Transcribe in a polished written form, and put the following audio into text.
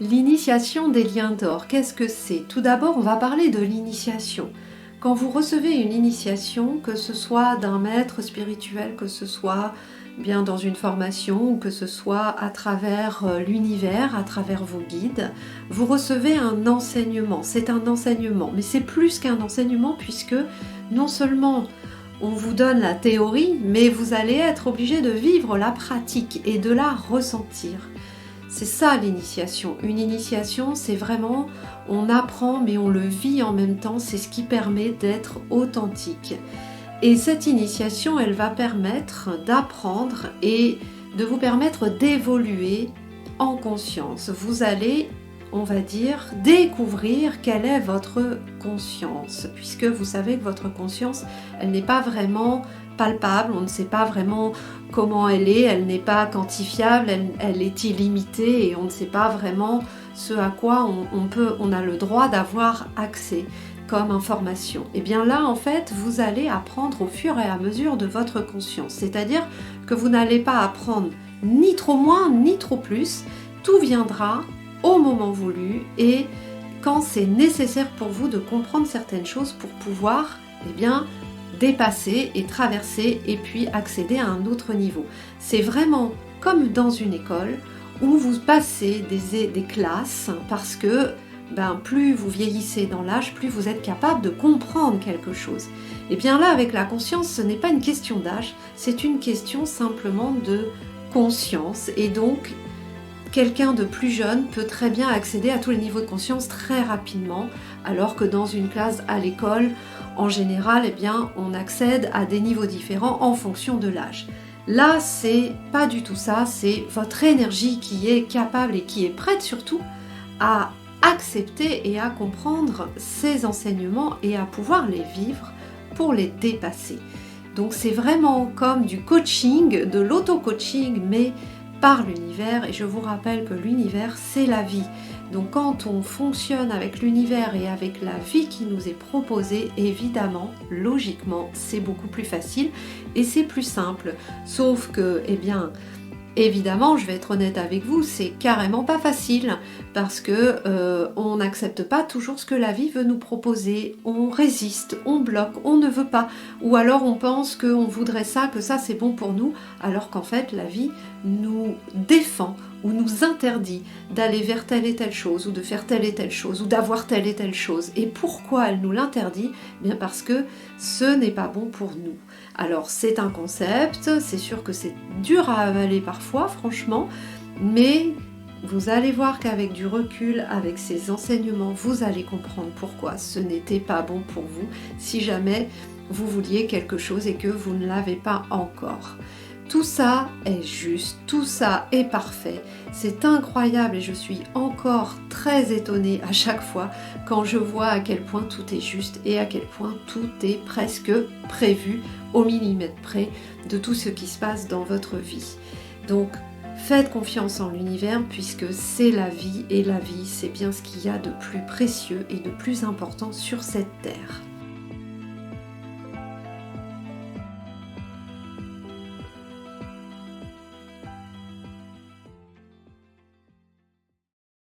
L'initiation des liens d'or, qu'est-ce que c'est? Tout d'abord, on va parler de l'initiation. Quand vous recevez une initiation, que ce soit d'un maître spirituel, que ce soit bien dans une formation ou que ce soit à travers l'univers, à travers vos guides, vous recevez un enseignement. C'est un enseignement, mais c'est plus qu'un enseignement puisque non seulement on vous donne la théorie, mais vous allez être obligé de vivre la pratique et de la ressentir. C'est ça l'initiation. Une initiation, c'est vraiment, on apprend mais on le vit en même temps, c'est ce qui permet d'être authentique. Et cette initiation, elle va permettre d'apprendre et de vous permettre d'évoluer en conscience. Vous allez, on va dire, découvrir quelle est votre conscience, puisque vous savez que votre conscience, elle n'est pas vraiment palpable, on ne sait pas vraiment comment elle n'est pas quantifiable, elle est illimitée et on ne sait pas vraiment ce à quoi on a le droit d'avoir accès comme information. Et bien là, en fait, vous allez apprendre au fur et à mesure de votre conscience, c'est-à-dire que vous n'allez pas apprendre ni trop moins ni trop plus, tout viendra au moment voulu et quand c'est nécessaire pour vous de comprendre certaines choses pour pouvoir, dépasser et traverser et puis accéder à un autre niveau. C'est vraiment comme dans une école où vous passez des classes parce que plus vous vieillissez dans l'âge, plus vous êtes capable de comprendre quelque chose. Et bien là, avec la conscience, ce n'est pas une question d'âge, c'est une question simplement de conscience. Et donc, quelqu'un de plus jeune peut très bien accéder à tous les niveaux de conscience très rapidement, alors que dans une classe à l'école, en général, on accède à des niveaux différents en fonction de l'âge. Là, c'est pas du tout ça, c'est votre énergie qui est capable et qui est prête surtout à accepter et à comprendre ces enseignements et à pouvoir les vivre pour les dépasser. Donc c'est vraiment comme du coaching, de l'auto-coaching, mais par l'univers, et je vous rappelle que l'univers, c'est la vie. Donc quand on fonctionne avec l'univers et avec la vie qui nous est proposée, évidemment, logiquement, c'est beaucoup plus facile et c'est plus simple. Sauf que, évidemment, je vais être honnête avec vous, c'est carrément pas facile parce que on n'accepte pas toujours ce que la vie veut nous proposer. On résiste, on bloque, on ne veut pas. Ou alors on pense qu'on voudrait ça, que ça c'est bon pour nous, alors qu'en fait la vie nous défend ou nous interdit d'aller vers telle et telle chose, ou de faire telle et telle chose, ou d'avoir telle et telle chose. Et pourquoi elle nous l'interdit ? Bien parce que ce n'est pas bon pour nous. Alors c'est un concept, c'est sûr que c'est dur à avaler parfois, franchement, mais vous allez voir qu'avec du recul, avec ces enseignements, vous allez comprendre pourquoi ce n'était pas bon pour vous, si jamais vous vouliez quelque chose et que vous ne l'avez pas encore. Tout ça est juste, tout ça est parfait, c'est incroyable et je suis encore très étonnée à chaque fois quand je vois à quel point tout est juste et à quel point tout est presque prévu au millimètre près de tout ce qui se passe dans votre vie. Donc faites confiance en l'univers puisque c'est la vie et la vie c'est bien ce qu'il y a de plus précieux et de plus important sur cette terre.